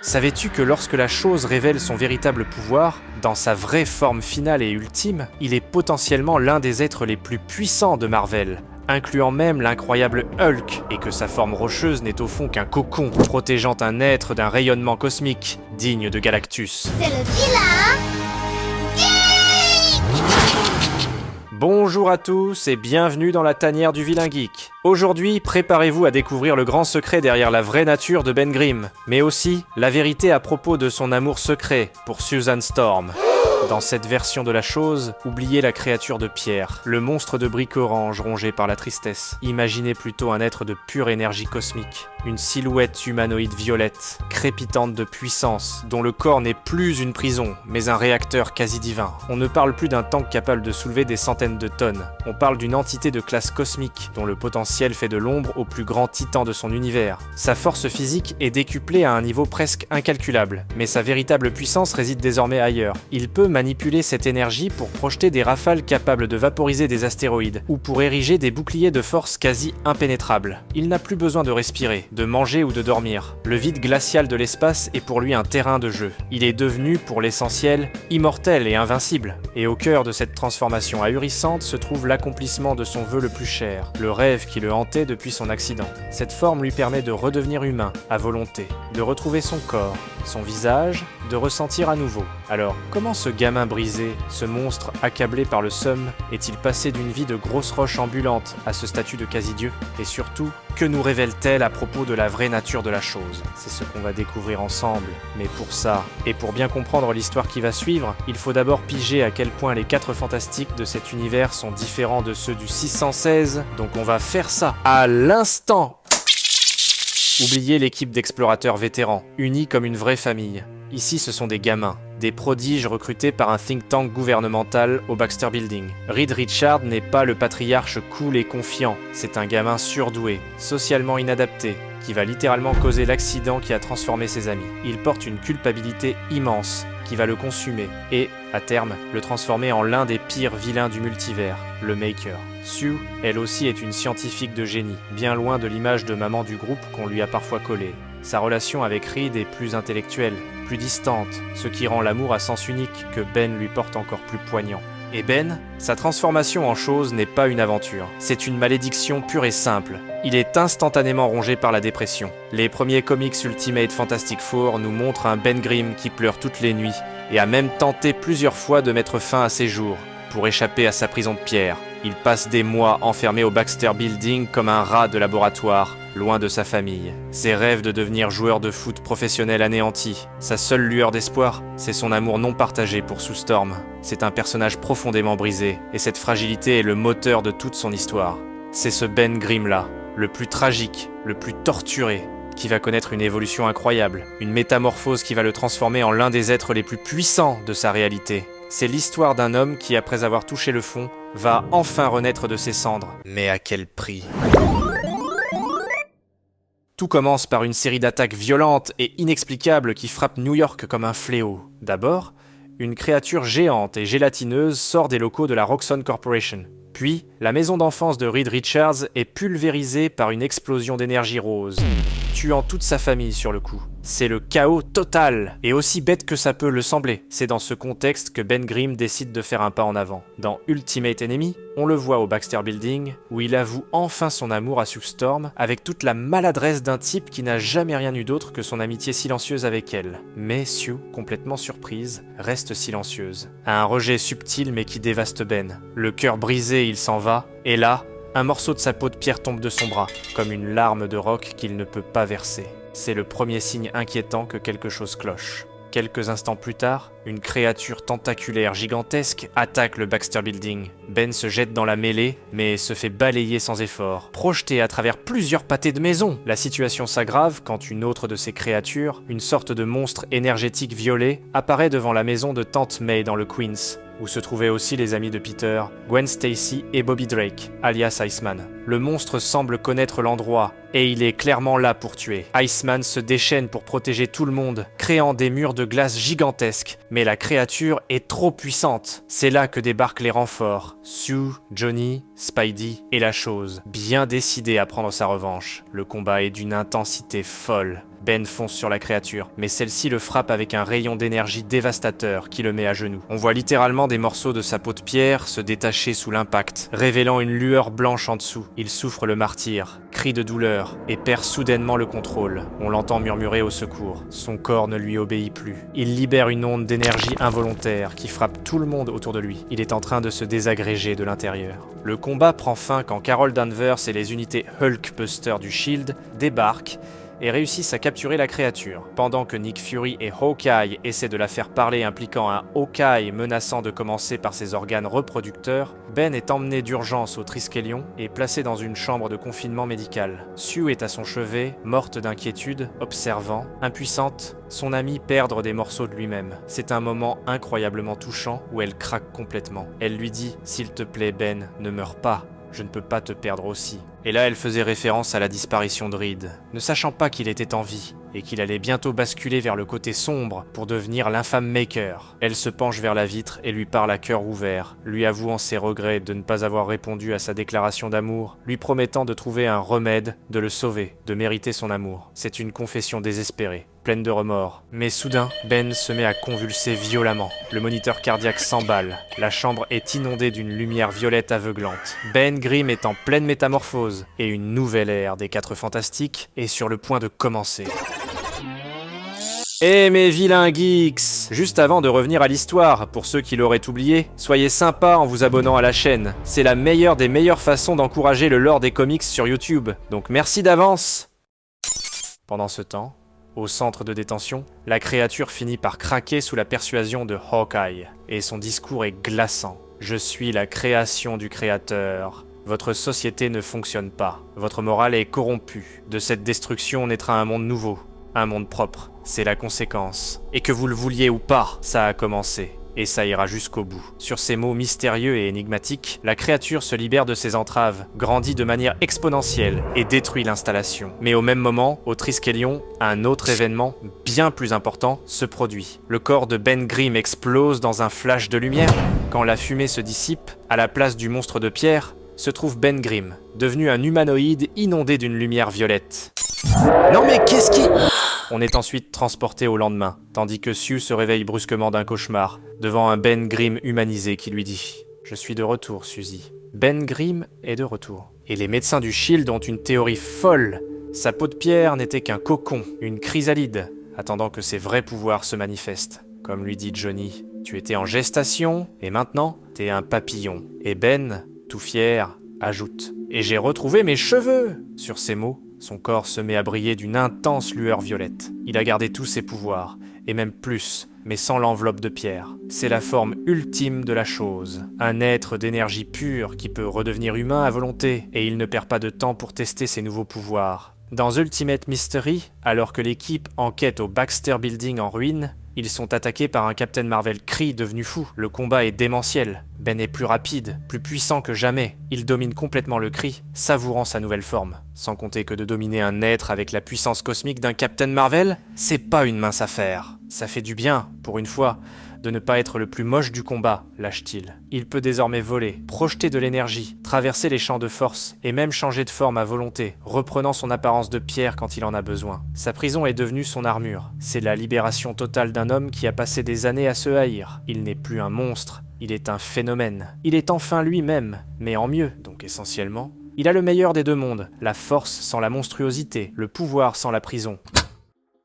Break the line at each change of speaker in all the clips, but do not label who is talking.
Savais-tu que lorsque la chose révèle son véritable pouvoir, dans sa vraie forme finale et ultime, il est potentiellement l'un des êtres les plus puissants de Marvel, incluant même l'incroyable Hulk, et que sa forme rocheuse n'est au fond qu'un cocon, protégeant un être d'un rayonnement cosmique, digne de Galactus.
C'est le vilain
Bonjour à tous et bienvenue dans la tanière du vilain geek. Aujourd'hui, préparez-vous à découvrir le grand secret derrière la vraie nature de Ben Grimm, mais aussi la vérité à propos de son amour secret pour Susan Storm. Dans cette version de la chose, oubliez la créature de pierre, le monstre de brique orange rongé par la tristesse. Imaginez plutôt un être de pure énergie cosmique, une silhouette humanoïde violette, crépitante de puissance, dont le corps n'est plus une prison, mais un réacteur quasi divin. On ne parle plus d'un tank capable de soulever des centaines de tonnes, on parle d'une entité de classe cosmique, dont le potentiel fait de l'ombre au plus grand titan de son univers. Sa force physique est décuplée à un niveau presque incalculable, mais sa véritable puissance réside désormais ailleurs. Il peut manipuler cette énergie pour projeter des rafales capables de vaporiser des astéroïdes, ou pour ériger des boucliers de force quasi impénétrables. Il n'a plus besoin de respirer, de manger ou de dormir. Le vide glacial de l'espace est pour lui un terrain de jeu. Il est devenu, pour l'essentiel, immortel et invincible. Et au cœur de cette transformation ahurissante se trouve l'accomplissement de son vœu le plus cher, le rêve qui le hantait depuis son accident. Cette forme lui permet de redevenir humain, à volonté, de retrouver son corps, son visage, de ressentir à nouveau. Alors, comment ce gamin brisé, ce monstre accablé par le seum, est-il passé d'une vie de grosse roche ambulante à ce statut de quasi-dieu? Et surtout, que nous révèle-t-elle à propos de la vraie nature de la chose? C'est ce qu'on va découvrir ensemble. Mais pour ça, et pour bien comprendre l'histoire qui va suivre, il faut d'abord piger à quel point les 4 fantastiques de cet univers sont différents de ceux du 616, donc on va faire ça à l'instant. Oubliez l'équipe d'explorateurs vétérans, unis comme une vraie famille. Ici, ce sont des gamins, des prodiges recrutés par un think tank gouvernemental au Baxter Building. Reed Richards n'est pas le patriarche cool et confiant, c'est un gamin surdoué, socialement inadapté, qui va littéralement causer l'accident qui a transformé ses amis. Il porte une culpabilité immense, qui va le consumer, et, à terme, le transformer en l'un des pires vilains du multivers, le Maker. Sue, elle aussi est une scientifique de génie, bien loin de l'image de maman du groupe qu'on lui a parfois collée. Sa relation avec Reed est plus intellectuelle, plus distante, ce qui rend l'amour à sens unique que Ben lui porte encore plus poignant. Et Ben, sa transformation en chose n'est pas une aventure, c'est une malédiction pure et simple. Il est instantanément rongé par la dépression. Les premiers comics Ultimate Fantastic Four nous montrent un Ben Grimm qui pleure toutes les nuits, et a même tenté plusieurs fois de mettre fin à ses jours, pour échapper à sa prison de pierre. Il passe des mois enfermé au Baxter Building comme un rat de laboratoire, loin de sa famille. Ses rêves de devenir joueur de foot professionnel anéantis. Sa seule lueur d'espoir, c'est son amour non partagé pour Sue Storm. C'est un personnage profondément brisé, et cette fragilité est le moteur de toute son histoire. C'est ce Ben Grimm-là, le plus tragique, le plus torturé, qui va connaître une évolution incroyable, une métamorphose qui va le transformer en l'un des êtres les plus puissants de sa réalité. C'est l'histoire d'un homme qui, après avoir touché le fond, va enfin renaître de ses cendres. Mais à quel prix ? Tout commence par une série d'attaques violentes et inexplicables qui frappent New York comme un fléau. D'abord, une créature géante et gélatineuse sort des locaux de la Roxxon Corporation. Puis, la maison d'enfance de Reed Richards est pulvérisée par une explosion d'énergie rose, tuant toute sa famille sur le coup. C'est le chaos total, et aussi bête que ça peut le sembler. C'est dans ce contexte que Ben Grimm décide de faire un pas en avant. Dans Ultimate Enemy, on le voit au Baxter Building, où il avoue enfin son amour à Sue Storm, avec toute la maladresse d'un type qui n'a jamais rien eu d'autre que son amitié silencieuse avec elle. Mais Sue, complètement surprise, reste silencieuse. À un rejet subtil mais qui dévaste Ben. Le cœur brisé, il s'en va, et là, un morceau de sa peau de pierre tombe de son bras, comme une larme de roc qu'il ne peut pas verser. C'est le premier signe inquiétant que quelque chose cloche. Quelques instants plus tard, une créature tentaculaire gigantesque attaque le Baxter Building. Ben se jette dans la mêlée, mais se fait balayer sans effort, projeté à travers plusieurs pâtés de maison. La situation s'aggrave quand une autre de ces créatures, une sorte de monstre énergétique violet, apparaît devant la maison de Tante May dans le Queens, où se trouvaient aussi les amis de Peter, Gwen Stacy et Bobby Drake, alias Iceman. Le monstre semble connaître l'endroit, et il est clairement là pour tuer. Iceman se déchaîne pour protéger tout le monde, créant des murs de glace gigantesques, mais la créature est trop puissante. C'est là que débarquent les renforts. Sue, Johnny, Spidey et la Chose, bien décidés à prendre sa revanche. Le combat est d'une intensité folle. Ben fonce sur la créature, mais celle-ci le frappe avec un rayon d'énergie dévastateur qui le met à genoux. On voit littéralement des morceaux de sa peau de pierre se détacher sous l'impact, révélant une lueur blanche en dessous. Il souffre le martyre, crie de douleur, et perd soudainement le contrôle. On l'entend murmurer au secours. Son corps ne lui obéit plus. Il libère une onde d'énergie involontaire qui frappe tout le monde autour de lui. Il est en train de se désagréger de l'intérieur. Le combat prend fin quand Carol Danvers et les unités Hulkbuster du Shield débarquent et réussissent à capturer la créature. Pendant que Nick Fury et Hawkeye essaient de la faire parler, impliquant un Hawkeye menaçant de commencer par ses organes reproducteurs, Ben est emmené d'urgence au Triskelion et placé dans une chambre de confinement médical. Sue est à son chevet, morte d'inquiétude, observant, impuissante, son amie perdre des morceaux de lui-même. C'est un moment incroyablement touchant où elle craque complètement. Elle lui dit « S'il te plaît Ben, ne meurs pas. Je ne peux pas te perdre aussi. » Et là, elle faisait référence à la disparition de Reed, ne sachant pas qu'il était en vie, et qu'il allait bientôt basculer vers le côté sombre pour devenir l'infâme Maker. Elle se penche vers la vitre et lui parle à cœur ouvert, lui avouant ses regrets de ne pas avoir répondu à sa déclaration d'amour, lui promettant de trouver un remède, de le sauver, de mériter son amour. C'est une confession désespérée, pleine de remords. Mais soudain, Ben se met à convulser violemment. Le moniteur cardiaque s'emballe. La chambre est inondée d'une lumière violette aveuglante. Ben Grimm est en pleine métamorphose, et une nouvelle ère des 4 Fantastiques est sur le point de commencer. Eh mes vilains geeks! Juste avant de revenir à l'histoire, pour ceux qui l'auraient oublié, soyez sympas en vous abonnant à la chaîne. C'est la meilleure des meilleures façons d'encourager le lore des comics sur YouTube. Donc merci d'avance! Pendant ce temps, au centre de détention, la créature finit par craquer sous la persuasion de Hawkeye. Et son discours est glaçant. Je suis la création du créateur. Votre société ne fonctionne pas. Votre morale est corrompue. De cette destruction naîtra un monde nouveau. Un monde propre, c'est la conséquence. Et que vous le vouliez ou pas, ça a commencé. Et ça ira jusqu'au bout. Sur ces mots mystérieux et énigmatiques, la créature se libère de ses entraves, grandit de manière exponentielle et détruit l'installation. Mais au même moment, au Triskelion, un autre événement, bien plus important, se produit. Le corps de Ben Grimm explose dans un flash de lumière. Quand la fumée se dissipe, à la place du monstre de pierre, se trouve Ben Grimm, devenu un humanoïde inondé d'une lumière violette. Non mais qu'est-ce qui... On est ensuite transporté au lendemain, tandis que Sue se réveille brusquement d'un cauchemar, devant un Ben Grimm humanisé qui lui dit « Je suis de retour, Suzy. » Ben Grimm est de retour. Et les médecins du Shield ont une théorie folle. Sa peau de pierre n'était qu'un cocon, une chrysalide, attendant que ses vrais pouvoirs se manifestent. Comme lui dit Johnny, tu étais en gestation, et maintenant, t'es un papillon. Et Ben, tout fier, ajoute « Et j'ai retrouvé mes cheveux !» Sur ces mots, son corps se met à briller d'une intense lueur violette. Il a gardé tous ses pouvoirs, et même plus, mais sans l'enveloppe de pierre. C'est la forme ultime de la chose. Un être d'énergie pure qui peut redevenir humain à volonté, et il ne perd pas de temps pour tester ses nouveaux pouvoirs. Dans Ultimate Mystery, alors que l'équipe enquête au Baxter Building en ruine, ils sont attaqués par un Captain Marvel Kree devenu fou. Le combat est démentiel. Ben est plus rapide, plus puissant que jamais. Il domine complètement le Kree, savourant sa nouvelle forme. Sans compter que de dominer un être avec la puissance cosmique d'un Captain Marvel, c'est pas une mince affaire. Ça fait du bien, pour une fois, de ne pas être le plus moche du combat, lâche-t-il. Il peut désormais voler, projeter de l'énergie, traverser les champs de force, et même changer de forme à volonté, reprenant son apparence de pierre quand il en a besoin. Sa prison est devenue son armure. C'est la libération totale d'un homme qui a passé des années à se haïr. Il n'est plus un monstre, il est un phénomène. Il est enfin lui-même, mais en mieux, donc essentiellement. Il a le meilleur des deux mondes, la force sans la monstruosité, le pouvoir sans la prison.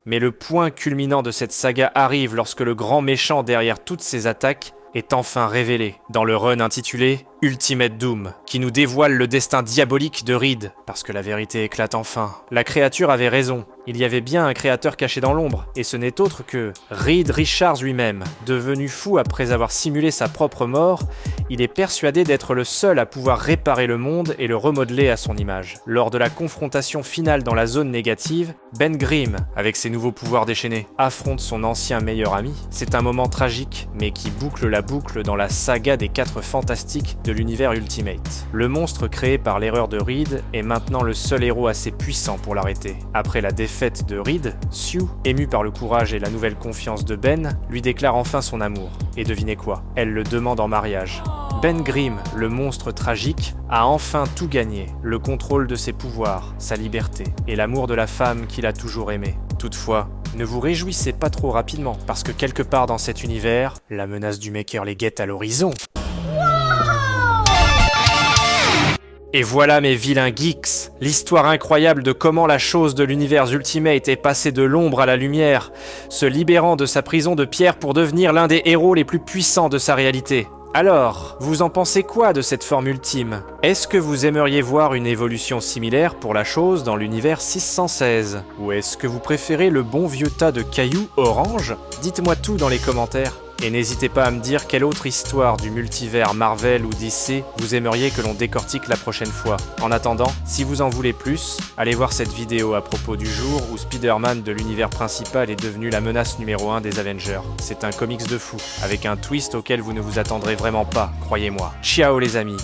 Mais le point culminant de cette saga arrive lorsque le grand méchant derrière toutes ces attaques est enfin révélé, dans le run intitulé Ultimate Doom, qui nous dévoile le destin diabolique de Reed, parce que la vérité éclate enfin. La créature avait raison, il y avait bien un créateur caché dans l'ombre, et ce n'est autre que Reed Richards lui-même. Devenu fou après avoir simulé sa propre mort, il est persuadé d'être le seul à pouvoir réparer le monde et le remodeler à son image. Lors de la confrontation finale dans la zone négative, Ben Grimm, avec ses nouveaux pouvoirs déchaînés, affronte son ancien meilleur ami. C'est un moment tragique, mais qui boucle la boucle dans la saga des 4 Fantastiques de l'univers Ultimate. Le monstre créé par l'erreur de Reed est maintenant le seul héros assez puissant pour l'arrêter. Après la défaite de Reed, Sue, émue par le courage et la nouvelle confiance de Ben, lui déclare enfin son amour. Et devinez quoi? Elle le demande en mariage. Ben Grimm, le monstre tragique, a enfin tout gagné, le contrôle de ses pouvoirs, sa liberté, et l'amour de la femme qu'il a toujours aimée. Toutefois, ne vous réjouissez pas trop rapidement, parce que quelque part dans cet univers, la menace du Maker les guette à l'horizon. Et voilà mes vilains geeks, l'histoire incroyable de comment la chose de l'univers Ultimate est passée de l'ombre à la lumière, se libérant de sa prison de pierre pour devenir l'un des héros les plus puissants de sa réalité. Alors, vous en pensez quoi de cette forme ultime? Est-ce que vous aimeriez voir une évolution similaire pour la chose dans l'univers 616? Ou est-ce que vous préférez le bon vieux tas de cailloux orange? Dites-moi tout dans les commentaires. Et n'hésitez pas à me dire quelle autre histoire du multivers Marvel ou DC vous aimeriez que l'on décortique la prochaine fois. En attendant, si vous en voulez plus, allez voir cette vidéo à propos du jour où Spider-Man de l'univers principal est devenu la menace numéro 1 des Avengers. C'est un comics de fou, avec un twist auquel vous ne vous attendrez vraiment pas, croyez-moi. Ciao les amis!